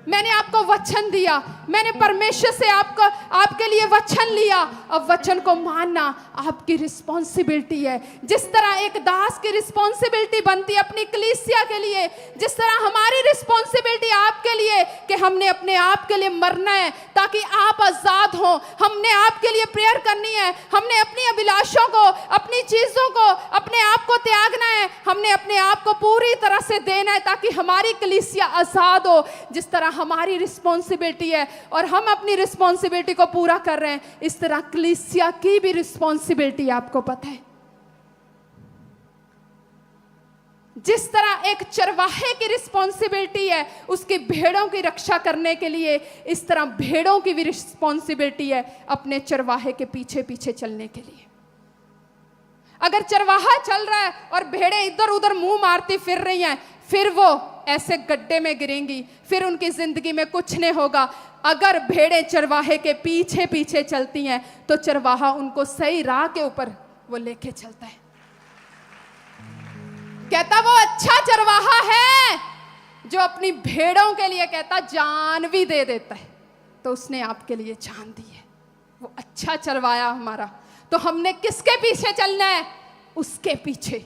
मैंने आपको वचन दिया, मैंने परमेश्वर से आपके लिए वचन लिया। अब वचन को मानना आपकी रिस्पॉन्सिबिलिटी है। जिस तरह एक दास की रिस्पॉन्सिबिलिटी बनती है अपनी कलीसिया के लिए, जिस तरह हमारी रिस्पॉन्सिबिलिटी आपके लिए कि हमने अपने आप के लिए मरना है ताकि आप आजाद हो। हमने आपके लिए प्रेयर करनी है, हमने अपनी अभिलाषों को, अपनी चीजों को, अपने आप को त्यागना है, हमने अपने आप को पूरी तरह से देना है ताकि हमारी कलीसिया आजाद हो। जिस तरह हमारी रिस्पॉन्सिबिलिटी है और हम अपनी रिस्पॉन्सिबिलिटी को पूरा कर रहे हैं, इस तरह कलीसिया की भी रिस्पॉन्सिबिलिटी आपको पता है। जिस तरह एक चरवाहे की रिस्पॉन्सिबिलिटी है उसकी भेड़ों की रक्षा करने के लिए, इस तरह भेड़ों की भी रिस्पॉन्सिबिलिटी है अपने चरवाहे के पीछे पीछे चलने के लिए। अगर चरवाहा चल रहा है और भेड़ें इधर उधर मुंह मारती फिर रही हैं, फिर वो ऐसे गड्ढे में गिरेंगी, फिर उनकी जिंदगी में कुछ नहीं होगा। अगर भेड़ें चरवाहे के पीछे पीछे चलती हैं तो चरवाहा उनको सही राह के ऊपर वो लेके चलता है। कहता वो अच्छा चरवाहा है जो अपनी भेड़ों के लिए कहता जान भी दे देता है। तो उसने आपके लिए जान दी है, वो अच्छा चरवाया हमारा। तो हमने किसके पीछे चलना है? उसके पीछे।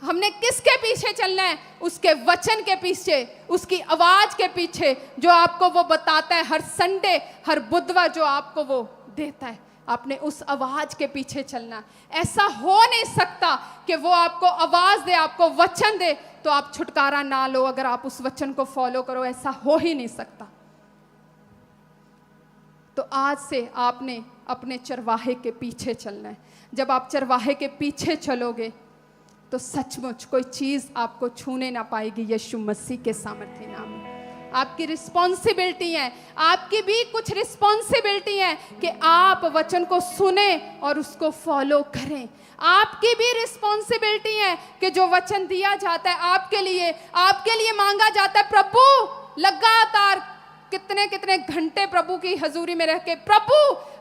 हमने किसके पीछे चलना है? उसके वचन के पीछे, उसकी आवाज के पीछे जो आपको वो बताता है हर संडे, हर बुधवार जो आपको वो देता है। आपने उस आवाज के पीछे चलना। ऐसा हो नहीं सकता कि वो आपको आवाज दे, आपको वचन दे तो आप छुटकारा ना लो अगर आप उस वचन को फॉलो करो। ऐसा हो ही नहीं सकता। तो आज से आपने अपने चरवाहे के पीछे चलना है। जब आप चरवाहे के पीछे चलोगे तो सचमुच कोई चीज आपको छूने ना पाएगी। यीशु मसीह के सामर्थ्य नाम में आपकी रिस्पॉन्सिबिलिटी है, आपकी भी कुछ रिस्पॉन्सिबिलिटी है कि आप वचन को सुने और उसको फॉलो करें। आपकी भी रिस्पॉन्सिबिलिटी है कि जो वचन दिया जाता है आपके लिए मांगा जाता है, प्रभु लगातार कितने कितने घंटे प्रभु की हजूरी में रह के, प्रभु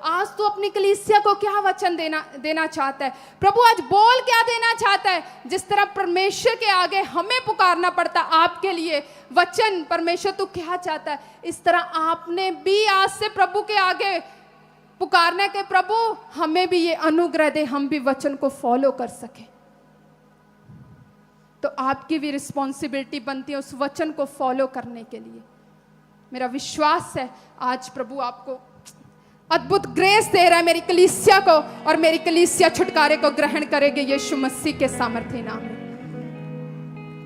आज तू अपनी कलीसिया को क्या वचन देना चाहता है, प्रभु आज बोल क्या देना चाहता है। जिस तरह परमेश्वर के आगे हमें पुकारना पड़ता आपके लिए वचन, परमेश्वर तू क्या चाहता है, इस तरह आपने भी आज से प्रभु के आगे पुकारना के प्रभु हमें भी ये अनुग्रह दे, हम भी वचन को फॉलो कर सके। तो आपकी भी रिस्पॉन्सिबिलिटी बनती है उस वचन को फॉलो करने के लिए। मेरा विश्वास है आज प्रभु आपको अद्भुत ग्रेस दे रहा है मेरी कलीसिया को, और मेरी कलीसिया छुटकारे को ग्रहण करेगी यीशु मसीह के सामर्थ्य नाम में।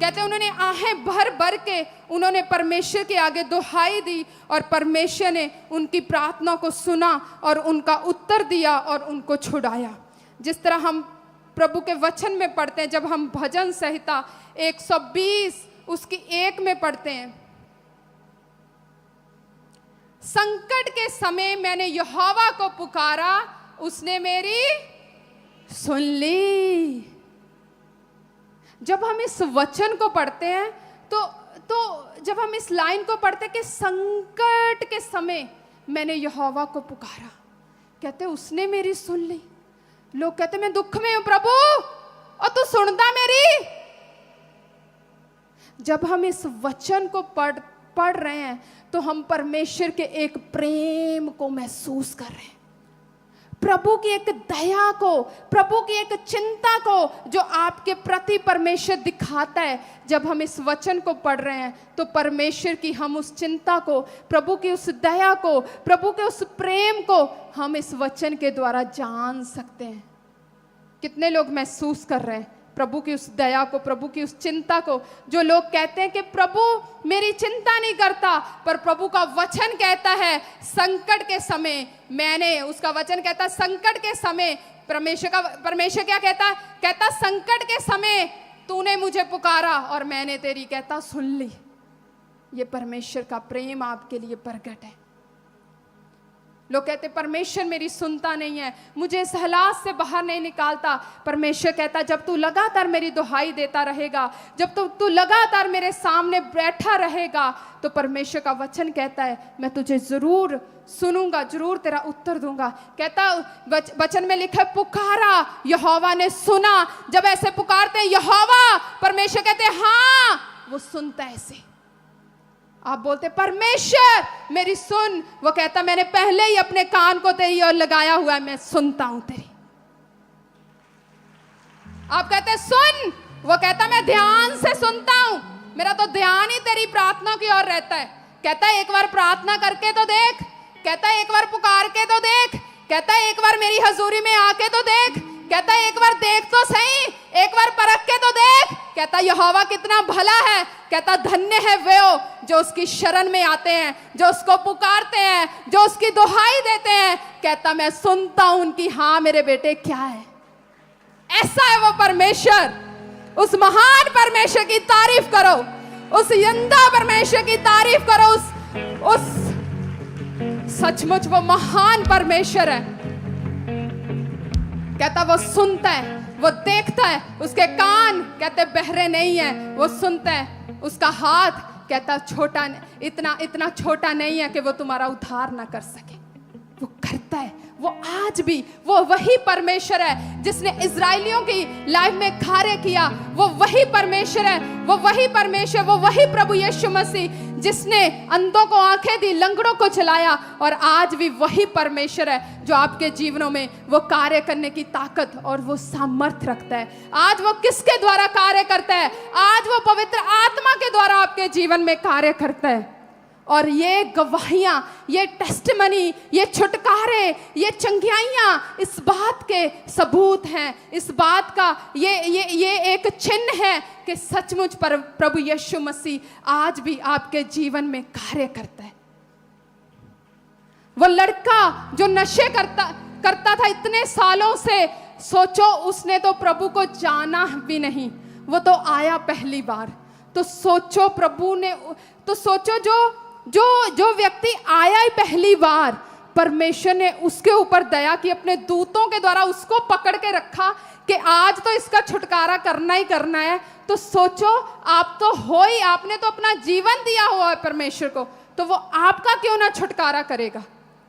कहते उन्होंने आहें भर भर के उन्होंने परमेश्वर के आगे दुहाई दी और परमेश्वर ने उनकी प्रार्थना को सुना और उनका उत्तर दिया और उनको छुड़ाया। जिस तरह हम प्रभु के वचन में पढ़ते हैं, जब हम भजन संहिता 120 उसकी 1 में पढ़ते हैं, संकट के समय मैंने यहोवा को पुकारा, उसने मेरी सुन ली। जब हम इस वचन को पढ़ते हैं तो जब हम इस लाइन को पढ़ते हैं कि संकट के समय मैंने यहोवा को पुकारा, कहते उसने मेरी सुन ली। लोग कहते मैं दुख में हूं प्रभु और तू सुनता मेरी। जब हम इस वचन को पढ़ रहे हैं तो हम परमेश्वर के एक प्रेम को महसूस कर रहे हैं, प्रभु की एक दया को, प्रभु की एक चिंता को जो आपके प्रति परमेश्वर दिखाता है। जब हम इस वचन को पढ़ रहे हैं तो परमेश्वर की हम उस चिंता को, प्रभु की उस दया को, प्रभु के उस प्रेम को हम इस वचन के द्वारा जान सकते हैं। कितने लोग महसूस कर रहे हैं प्रभु की उस दया को, प्रभु की उस चिंता को? जो लोग कहते हैं कि प्रभु मेरी चिंता नहीं करता, पर प्रभु का वचन कहता है संकट के समय मैंने, उसका वचन कहता है संकट के समय परमेश्वर क्या कहता संकट के समय तूने मुझे पुकारा और मैंने तेरी कहता सुन ली। ये परमेश्वर का प्रेम आपके लिए प्रकट है। लोग कहते परमेश्वर मेरी सुनता नहीं है, मुझे इस हालात से बाहर नहीं निकालता। परमेश्वर कहता जब तू लगातार मेरी दुहाई देता रहेगा, जब तू लगातार मेरे सामने बैठा रहेगा, तो परमेश्वर का वचन कहता है मैं तुझे जरूर सुनूंगा, जरूर तेरा उत्तर दूंगा। कहता वचन में लिखा है पुकारा यहोवा ने सुना। जब ऐसे पुकारते हैं यहोवा, परमेश्वर कहते हैं हाँ वो सुनता है। ऐसे आप बोलते परमेश्वर मेरी सुन, वो कहता मैंने पहले ही अपने कान को तेरी ओर लगाया हुआ है, मैं सुनता हूं तेरी। आप कहते सुन, वो कहता मैं ध्यान से सुनता हूं, मेरा तो ध्यान ही तेरी प्रार्थना की ओर रहता है। कहता है एक बार प्रार्थना करके तो देख, कहता है एक बार पुकार के तो देख, कहता है एक बार मेरी हजूरी में आके तो देख, कहता है एक बार देख तो सही, एक बार परख के तो देख। कहता यहोवा कितना भला है, कहता धन्य है वे जो उसकी शरण में आते हैं, जो उसको पुकारते हैं, जो उसकी दुहाई देते हैं। कहता मैं सुनता हूं उनकी, हाँ मेरे बेटे क्या है। ऐसा है वो परमेश्वर। उस महान परमेश्वर की तारीफ करो, उस यंदा परमेश्वर की तारीफ करो। उस सचमुच वो महान परमेश्वर है। कहता वो सुनता है, वो देखता है, उसके कान कहते बहरे नहीं है, वो सुनता है। उसका हाथ कहता छोटा, इतना छोटा नहीं है कि वो तुम्हारा उद्धार ना कर सके, वो करता है। वो आज भी वो वही परमेश्वर है जिसने इजराइलियों की लाइफ में कार्य किया। वो वही परमेश्वर है, वो वही परमेश्वर, वो वही प्रभु यीशु मसीह जिसने अंधों को आंखें दी, लंगड़ों को चलाया। और आज भी वही परमेश्वर है जो आपके जीवनों में वो कार्य करने की ताकत और वो सामर्थ्य रखता है। आज वो किसके द्वारा कार्य करता है? आज वो पवित्र आत्मा के द्वारा आपके जीवन में कार्य करता है। और ये गवाहियां, ये टेस्टिमनी, ये छुटकारे, ये चंगियाइयां इस बात के सबूत हैं, इस बात का ये एक चिन्ह है कि सचमुच पर प्रभु यीशु मसीह आज भी आपके जीवन में कार्य करता है। वो लड़का जो नशे करता था इतने सालों से, सोचो उसने तो प्रभु को जाना भी नहीं, वो तो आया पहली बार। तो सोचो प्रभु ने, तो सोचो जो व्यक्ति आया ही पहली बार, परमेश्वर ने उसके ऊपर दया की, अपने दूतों के द्वारा उसको पकड़ के रखा कि आज तो इसका छुटकारा करना ही करना है। तो सोचो आप तो हो ही, आपने तो अपना जीवन दिया हुआ है परमेश्वर को, तो वो आपका क्यों ना छुटकारा करेगा?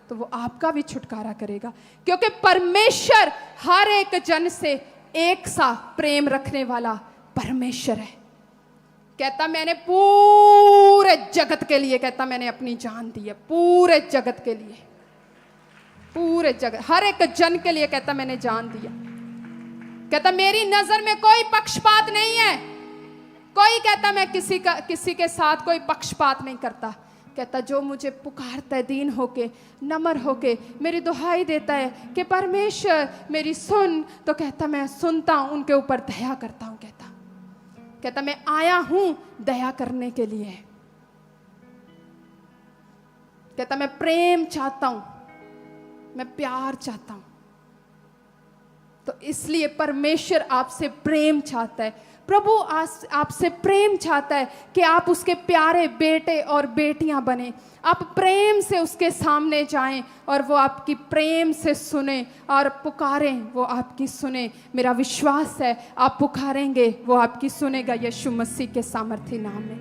तो वो आपका भी छुटकारा करेगा, क्योंकि परमेश्वर हर एक जन से एक सा प्रेम रखने वाला परमेश्वर है। कहता मैंने पूरे जगत के लिए, कहता मैंने अपनी जान दी है पूरे जगत के लिए, पूरे जगत, हर एक जन के लिए कहता मैंने जान दिया। कहता मेरी नजर में कोई पक्षपात नहीं है, कोई कहता मैं किसी के साथ कोई पक्षपात नहीं करता। कहता जो मुझे पुकारता है दीन होके, नम्र होके, मेरी दुहाई देता है कि परमेश्वर मेरी सुन, तो कहता मैं सुनता हूं, उनके ऊपर दया करता हूं। कहता मैं आया हूं दया करने के लिए। कहता मैं प्रेम चाहता हूं, मैं प्यार चाहता हूं। तो इसलिए परमेश्वर आपसे प्रेम चाहता है, प्रभु आपसे प्रेम चाहता है कि आप उसके प्यारे बेटे और बेटियां बने। आप प्रेम से उसके सामने जाएं और वो आपकी प्रेम से सुने और पुकारें, वो आपकी सुने। मेरा विश्वास है आप पुकारेंगे, वो आपकी सुनेगा यीशु मसीह के सामर्थी नाम में।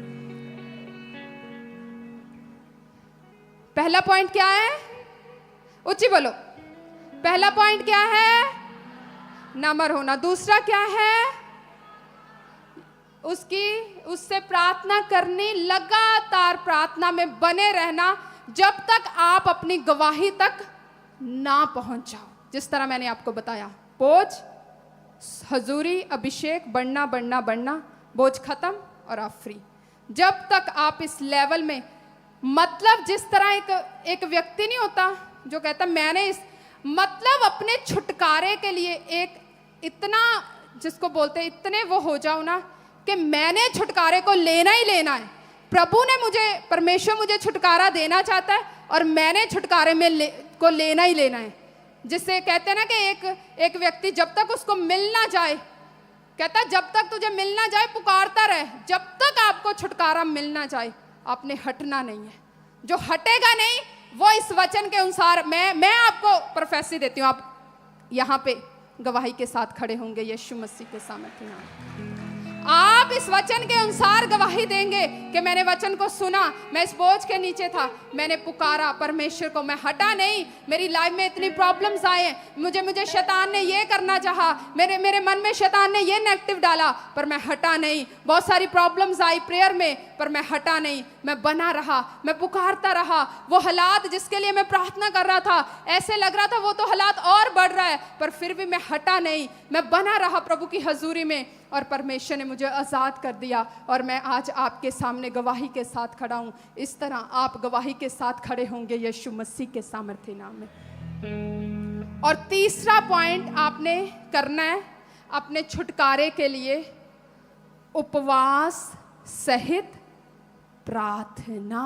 पहला पॉइंट क्या है? ऊंची बोलो। पहला पॉइंट क्या है? नम्र होना। दूसरा क्या है? उससे प्रार्थना करनी, लगातार प्रार्थना में बने रहना जब तक आप अपनी गवाही तक ना पहुंच जाओ। जिस तरह मैंने आपको बताया, बोझ, हजूरी, अभिषेक, बढ़ना, बोझ खत्म और आप फ्री। जब तक आप इस लेवल में, मतलब जिस तरह एक व्यक्ति नहीं होता जो कहता मैंने मतलब अपने छुटकारे के लिए एक इतना, जिसको बोलते हैं इतने वो हो जाओ ना कि मैंने छुटकारे को लेना ही लेना है। प्रभु ने परमेश्वर मुझे छुटकारा देना चाहता है और मैंने छुटकारे में को लेना ही लेना है। जिससे कहते हैं ना कि एक व्यक्ति जब तक उसको मिल ना जाए, कहता जब तक तुझे मिल ना जाए पुकारता रहे, जब तक आपको छुटकारा मिल ना जाए आपने हटना नहीं है। जो हटेगा नहीं वो इस वचन के अनुसार, मैं आपको प्रोफेसी देती हूँ, आप यहाँ पे गवाही के साथ खड़े होंगे यीशु मसीह के सामर्थ्य नाम। आप इस वचन के अनुसार गवाही देंगे कि मैंने वचन को सुना, मैं इस बोझ के नीचे था, मैंने पुकारा परमेश्वर को, मैं हटा नहीं। मेरी लाइफ में इतनी प्रॉब्लम्स आए, मुझे शैतान ने ये करना चाहा, मेरे मन में शैतान ने ये नेगेटिव डाला, पर मैं हटा नहीं। बहुत सारी प्रॉब्लम्स आई प्रेयर में, पर मैं हटा नहीं, मैं बना रहा, मैं पुकारता रहा। वो हालात जिसके लिए मैं प्रार्थना कर रहा था, ऐसे लग रहा था वो तो हालात और बढ़ रहा है, पर फिर भी मैं हटा नहीं, मैं बना रहा प्रभु की हजूरी में, और परमेश्वर ने मुझे आज़ाद कर दिया। और मैं आज आपके सामने गवाही के साथ खड़ा हूँ। इस तरह आप गवाही के साथ खड़े होंगे यीशु मसीह के सामर्थ्य नाम में। और तीसरा पॉइंट आपने करना है अपने छुटकारे के लिए, उपवास सहित प्रार्थना।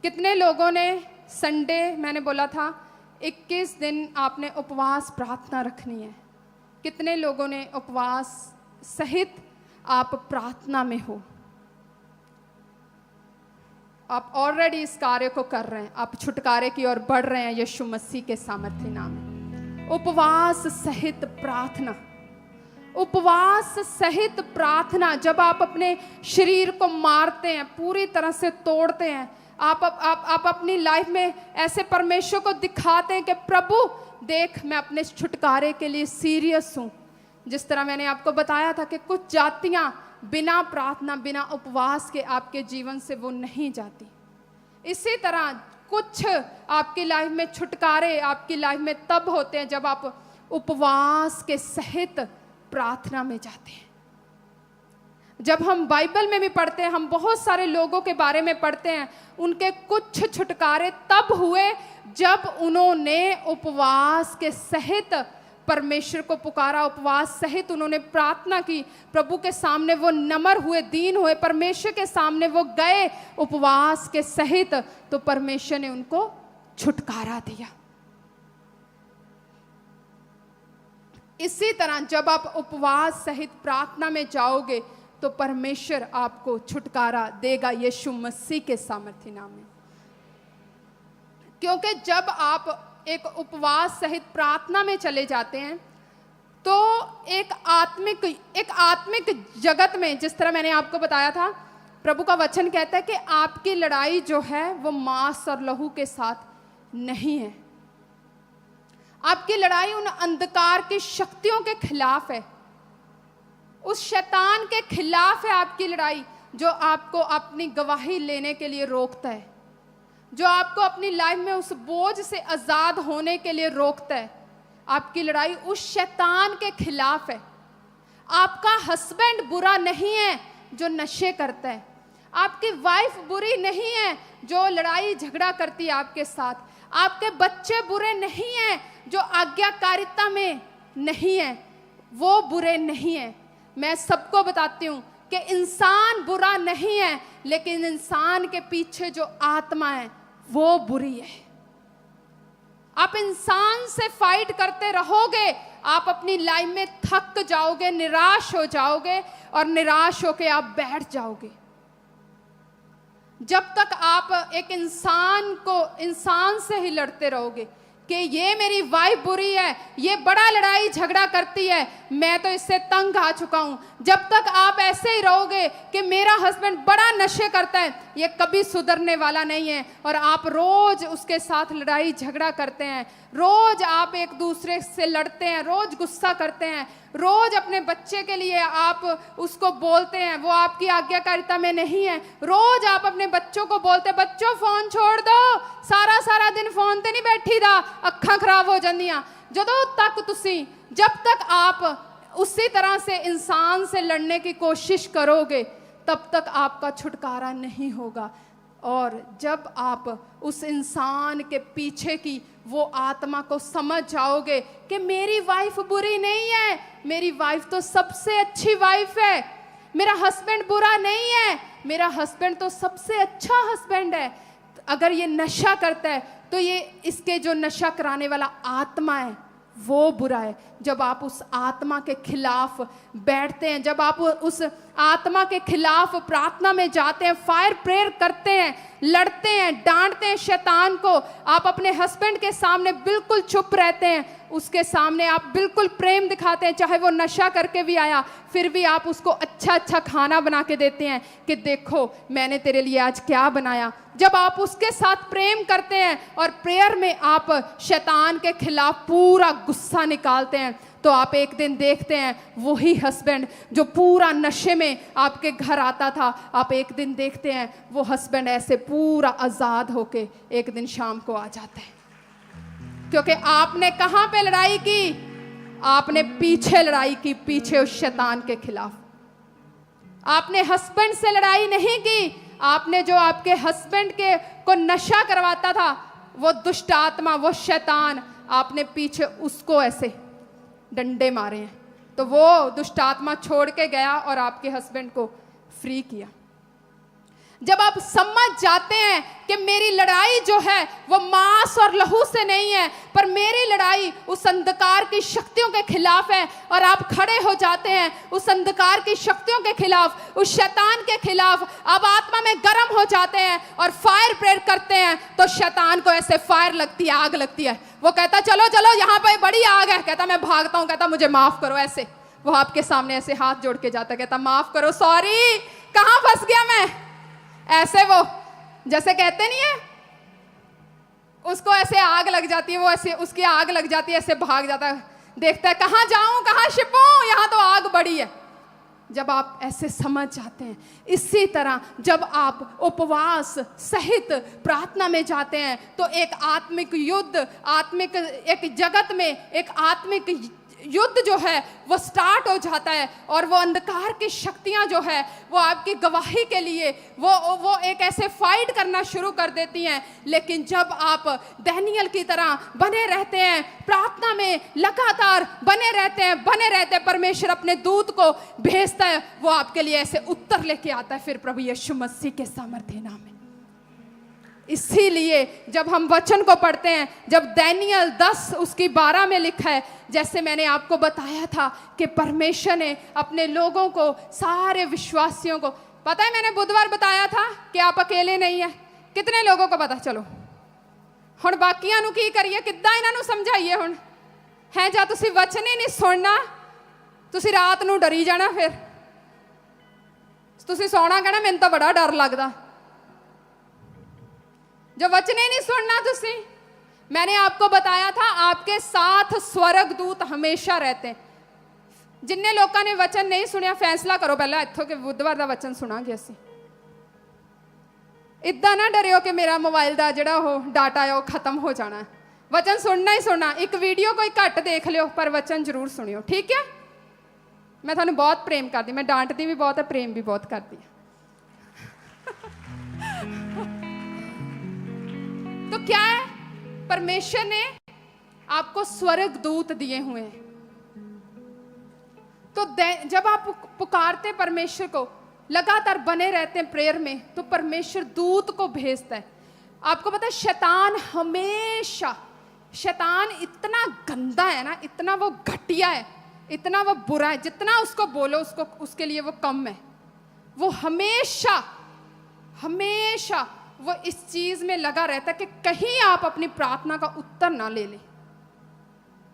कितने लोगों ने संडे, मैंने बोला था 21 दिन आपने उपवास प्रार्थना रखनी है। कितने लोगों ने उपवास सहित आप प्रार्थना में हो? आप ऑलरेडी इस कार्य को कर रहे हैं, आप छुटकारे की ओर बढ़ रहे हैं यीशु मसीह के सामर्थ्य नाम में। उपवास सहित प्रार्थना, उपवास सहित प्रार्थना। जब आप अपने शरीर को मारते हैं, पूरी तरह से तोड़ते हैं, आप अपनी लाइफ में ऐसे परमेश्वर को दिखाते हैं कि प्रभु देख, मैं अपने छुटकारे के लिए सीरियस हूँ। जिस तरह मैंने आपको बताया था कि कुछ जातियाँ बिना प्रार्थना, बिना उपवास के आपके जीवन से वो नहीं जाती। इसी तरह कुछ आपकी लाइफ में छुटकारे आपकी लाइफ में तब होते हैं जब आप उपवास के सहित प्रार्थना में जाते हैं। जब हम बाइबल में भी पढ़ते हैं, हम बहुत सारे लोगों के बारे में पढ़ते हैं, उनके कुछ छुटकारे तब हुए जब उन्होंने उपवास के सहित परमेश्वर को पुकारा, उपवास सहित उन्होंने प्रार्थना की, प्रभु के सामने वो नम्र हुए, दीन हुए, परमेश्वर के सामने वो गए उपवास के सहित, तो परमेश्वर ने उनको छुटकारा दिया। इसी तरह जब आप उपवास सहित प्रार्थना में जाओगे तो परमेश्वर आपको छुटकारा देगा यीशु मसीह के सामर्थ्य नाम में। क्योंकि जब आप एक उपवास सहित प्रार्थना में चले जाते हैं तो एक आत्मिक जगत में, जिस तरह मैंने आपको बताया था, प्रभु का वचन कहता है कि आपकी लड़ाई जो है वो मांस और लहू के साथ नहीं है। आपकी लड़ाई उन अंधकार की शक्तियों के खिलाफ है, उस शैतान के खिलाफ है आपकी लड़ाई, जो आपको अपनी गवाही लेने के लिए रोकता है, जो आपको अपनी लाइफ में उस बोझ से आज़ाद होने के लिए रोकता है। आपकी लड़ाई उस शैतान के खिलाफ है। आपका हस्बैंड बुरा नहीं है जो नशे करता है, आपकी वाइफ बुरी नहीं है जो लड़ाई झगड़ा करती है आपके साथ, आपके बच्चे बुरे नहीं हैं जो आज्ञाकारिता में नहीं है, वो बुरे नहीं हैं। मैं सबको बताती हूँ कि इंसान बुरा नहीं है, लेकिन इंसान के पीछे जो आत्मा है वो बुरी है। आप इंसान से फाइट करते रहोगे, आप अपनी लाइफ में थक जाओगे, निराश हो जाओगे और निराश होके आप बैठ जाओगे। जब तक आप एक इंसान से ही लड़ते रहोगे कि ये मेरी वाइफ बुरी है, ये बड़ा लड़ाई झगड़ा करती है, मैं तो इससे तंग आ चुका हूं, जब तक आप ऐसे ही रहोगे कि मेरा हस्बैंड बड़ा नशे करता है, ये कभी सुधरने वाला नहीं है, और आप रोज उसके साथ लड़ाई झगड़ा करते हैं, रोज आप एक दूसरे से लड़ते हैं, रोज गुस्सा करते हैं, रोज अपने बच्चे के लिए आप उसको बोलते हैं, वो आपकी आज्ञाकारिता में नहीं है, रोज आप अपने बच्चों को बोलते हैं बच्चों फोन छोड़ दो, सारा सारा दिन फोन ते नहीं बैठी दा, अक्खां खराब हो जांदियां। जब तक आप उसी तरह से इंसान से लड़ने की कोशिश करोगे तब तक आपका छुटकारा नहीं होगा। और जब आप उस इंसान के पीछे की वो आत्मा को समझ जाओगे कि मेरी वाइफ बुरी नहीं है, मेरी वाइफ तो सबसे अच्छी वाइफ है, मेरा हस्बैंड बुरा नहीं है, मेरा हस्बैंड तो सबसे अच्छा हस्बैंड है, अगर ये नशा करता है तो ये इसके जो नशा कराने वाला आत्मा है वो बुरा है। जब आप उस आत्मा के खिलाफ बैठते हैं, जब आप उस आत्मा के खिलाफ प्रार्थना में जाते हैं, फायर प्रेयर करते हैं, लड़ते हैं, डांटते हैं शैतान को, आप अपने हस्बैंड के सामने बिल्कुल चुप रहते हैं, उसके सामने आप बिल्कुल प्रेम दिखाते हैं, चाहे वो नशा करके भी आया फिर भी आप उसको अच्छा अच्छा खाना बना के देते हैं कि देखो मैंने तेरे लिए आज क्या बनाया। जब आप उसके साथ प्रेम करते हैं और प्रेयर में आप शैतान के खिलाफ पूरा गुस्सा निकालते हैं, तो आप एक दिन देखते हैं वही हस्बैंड जो पूरा नशे में आपके घर आता था, आप एक दिन देखते हैं वो हस्बैंड ऐसे पूरा आजाद होके एक दिन शाम को आ जाता है। क्योंकि आपने कहां पे लड़ाई की? आपने पीछे लड़ाई की, पीछे उस शैतान के खिलाफ। आपने हस्बैंड से लड़ाई नहीं की, आपने जो आपके हस्बैंड के को नशा करवाता था, वो दुष्ट आत्मा, वो शैतान, आपने पीछे उसको ऐसे डंडे मारे हैं, तो वो दुष्ट आत्मा छोड़ के गया और आपके हस्बैंड को फ्री किया। जब आप समझ जाते हैं कि मेरी लड़ाई जो है वो मांस और लहू से नहीं है, पर मेरी लड़ाई उस अंधकार की शक्तियों के खिलाफ है, और आप खड़े हो जाते हैं उस अंधकार की शक्तियों के खिलाफ, उस शैतान के खिलाफ, अब आत्मा में गर्म हो जाते हैं और फायर प्रेयर करते हैं, तो शैतान को ऐसे फायर लगती है, आग लगती है। वो कहता चलो चलो यहाँ पे बड़ी आग है, कहता मैं भागता हूँ, कहता मुझे माफ करो। ऐसे वो आपके सामने ऐसे हाथ जोड़ के जाता, कहता माफ करो, सॉरी, कहाँ फंस गया मैं। ऐसे वो जैसे कहते नहीं है, उसको ऐसे आग लग जाती है, वो ऐसे उसकी आग लग जाती है, ऐसे भाग जाता है, देखता है कहाँ जाऊं, कहाँ छिपूं, यहाँ तो आग बड़ी है। जब आप ऐसे समझ जाते हैं, इसी तरह जब आप उपवास सहित प्रार्थना में जाते हैं, तो एक आत्मिक युद्ध, आत्मिक एक जगत में एक आत्मिक युद्ध जो है वो स्टार्ट हो जाता है, और वो अंधकार की शक्तियां जो है वो आपकी गवाही के लिए वो एक ऐसे फाइट करना शुरू कर देती हैं। लेकिन जब आप दानियेल की तरह बने रहते हैं, प्रार्थना में लगातार बने रहते हैं, परमेश्वर अपने दूत को भेजता है, वो आपके लिए ऐसे उत्तर लेके आता है फिर प्रभु यीशु मसीह के सामर्थ्य नाम में। इसीलिए जब हम वचन को पढ़ते हैं, जब दानियेल 10 उसकी 12 में लिखा है, जैसे मैंने आपको बताया था कि परमेश्वर ने अपने लोगों को, सारे विश्वासियों को, पता है मैंने बुधवार बताया था कि आप अकेले नहीं है। कितने लोगों को पता? चलो हुण बाकियां नूं की करिए, किद्दां इन्हां नूं समझाइए। हुण है जा तुसीं वचन ही नहीं सुनना, तुसीं रात नूं डरी जाना, फिर तुसीं सौना कहना मैनूं तां बड़ा डर लगदा। जो वचन ही नहीं सुनना तुसी, मैंने आपको बताया था आपके साथ स्वर्गदूत हमेशा रहते हैं। जिन्ने लोगों ने वचन नहीं सुनिया, फैसला करो पहला इत्थों के बुधवार का वचन सुनांगे असीं। इदां ना डरियो कि मेरा मोबाइल का जिहड़ा वो डाटा है वो खत्म हो जाना है। वचन सुनना ही सुनना। एक वीडियो कोई घट देख लियो, पर वचन जरूर सुनियो, ठीक है। मैं थानू बहुत प्रेम करती, मैं डांटती भी बहुत है, प्रेम भी बहुत करती है। तो क्या है, परमेश्वर ने आपको स्वर्ग दूत दिए हुए हैं। तो जब आप पुकारते परमेश्वर को, लगातार बने रहते हैं प्रेयर में, तो परमेश्वर दूत को भेजता है। आपको पता है शैतान इतना गंदा है ना, इतना वो घटिया है, इतना वो बुरा है, जितना उसको बोलो उसके लिए वो कम है। वो हमेशा वो इस चीज में लगा रहता है कि कहीं आप अपनी प्रार्थना का उत्तर ना ले लें।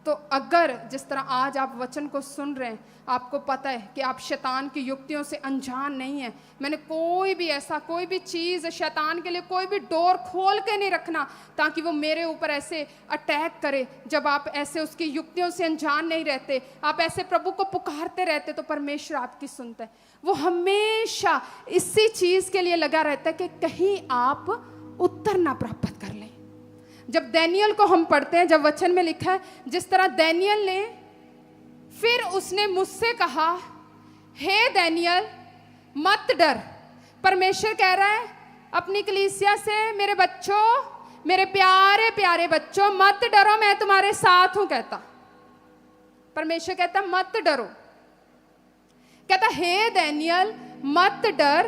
तो अगर जिस तरह आज आप वचन को सुन रहे हैं, आपको पता है कि आप शैतान की युक्तियों से अनजान नहीं है। मैंने कोई भी चीज़ शैतान के लिए कोई भी डोर खोल के नहीं रखना ताकि वो मेरे ऊपर ऐसे अटैक करे। जब आप ऐसे उसकी युक्तियों से अनजान नहीं रहते, आप ऐसे प्रभु को पुकारते रहते, तो परमेश्वर आपकी सुनता है। वो हमेशा इसी चीज़ के लिए लगा रहता है कि कहीं आप उत्तर ना प्राप्त कर लें। जब दानियेल को हम पढ़ते हैं, जब वचन में लिखा है, जिस तरह दानियेल ने, फिर उसने मुझसे कहा, हे दानियेल मत डर। परमेश्वर कह रहा है अपनी कलीसिया से, मेरे बच्चों, मेरे प्यारे प्यारे बच्चों, मत डरो, मैं तुम्हारे साथ हूं। कहता परमेश्वर कहता मत डरो। कहता हे दानियेल मत डर,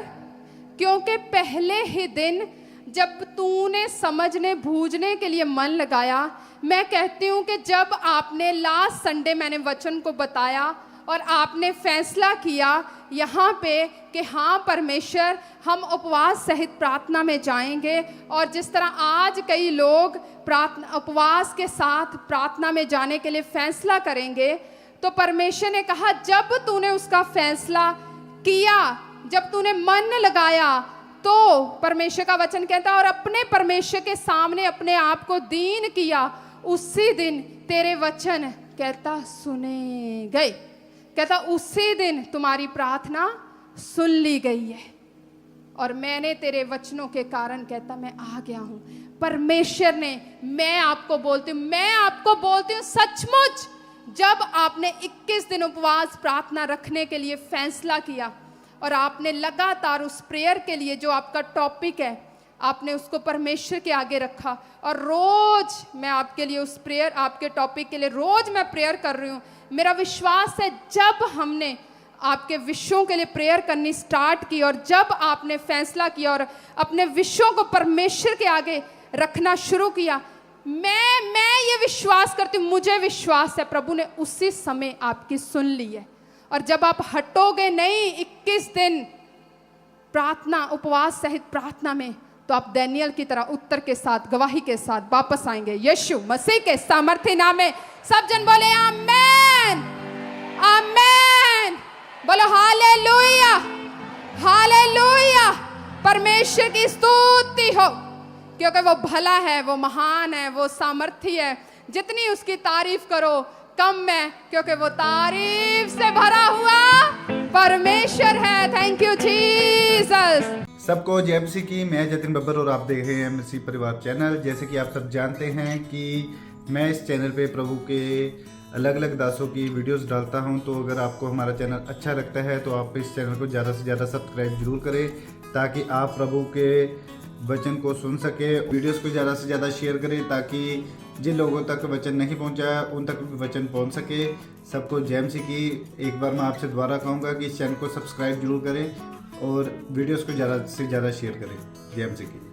क्योंकि पहले ही दिन जब तूने समझने बूझने के लिए मन लगाया, मैं कहती हूँ कि जब आपने लास्ट संडे मैंने वचन को बताया और आपने फैसला किया यहाँ पे कि हाँ परमेश्वर हम उपवास सहित प्रार्थना में जाएंगे, और जिस तरह आज कई लोग प्रार्थना उपवास के साथ प्रार्थना में जाने के लिए फैसला करेंगे, तो परमेश्वर ने कहा जब तूने उसका फैसला किया, जब तूने मन लगाया, तो परमेश्वर का वचन कहता है और अपने परमेश्वर के सामने अपने आप को दीन किया, उसी दिन तेरे वचन कहता सुने गए, कहता उसी दिन तुम्हारी प्रार्थना सुन ली गई है और मैंने तेरे वचनों के कारण कहता मैं आ गया हूं। परमेश्वर ने, मैं आपको बोलती हूं सचमुच, जब आपने 21 दिन उपवास प्रार्थना रखने के लिए फैसला किया और आपने लगातार उस प्रेयर के लिए जो आपका टॉपिक है आपने उसको परमेश्वर के आगे रखा और रोज मैं आपके लिए उस प्रेयर, आपके टॉपिक के लिए रोज मैं प्रेयर कर रही हूँ। मेरा विश्वास है जब हमने आपके विषयों के लिए प्रेयर करनी स्टार्ट की और जब आपने फैसला किया और अपने विषयों को परमेश्वर के आगे रखना शुरू किया, मैं ये विश्वास करती हूँ, मुझे विश्वास है प्रभु ने उसी समय आपकी सुन ली है। और जब आप हटोगे नहीं 21 दिन प्रार्थना, उपवास सहित प्रार्थना में, तो आप दानियेल की तरह उत्तर के साथ, गवाही के साथ वापस आएंगे यीशु मसीह के सामर्थ्य नाम में। सब जन बोले आमेन, आमेन, बोलो हालेलुया, हालेलुया। परमेश्वर की स्तुति हो, क्योंकि वो भला है, वो महान है, वो सामर्थी है। जितनी उसकी तारीफ करो कम है, क्योंकि वो तारीफ से भरा हुआ परमेश्वर है। Thank you Jesus. सबको जय मसीह की। मैं जतिन बब्बर और आप देख रहे हैं मसीह परिवार चैनल। जैसे कि आप सब जानते हैं कि मैं इस चैनल पे प्रभु के अलग अलग दासों की वीडियोस डालता हूं, तो अगर आपको हमारा चैनल अच्छा लगता है तो आप इस चैनल को ज़्यादा से ज़्यादा सब्सक्राइब जरूर करें, ताकि आप प्रभु के वचन को सुन सके। वीडियोस को ज़्यादा से ज़्यादा शेयर करें ताकि जिन लोगों तक वचन नहीं पहुंचा उन तक भी वचन पहुंच सके। सबको जय मसीह की। एक बार मैं आपसे दोबारा कहूँगा कि इस चैनल को सब्सक्राइब जरूर करें और वीडियोस को ज़्यादा से ज़्यादा शेयर करें। जय मसीह की।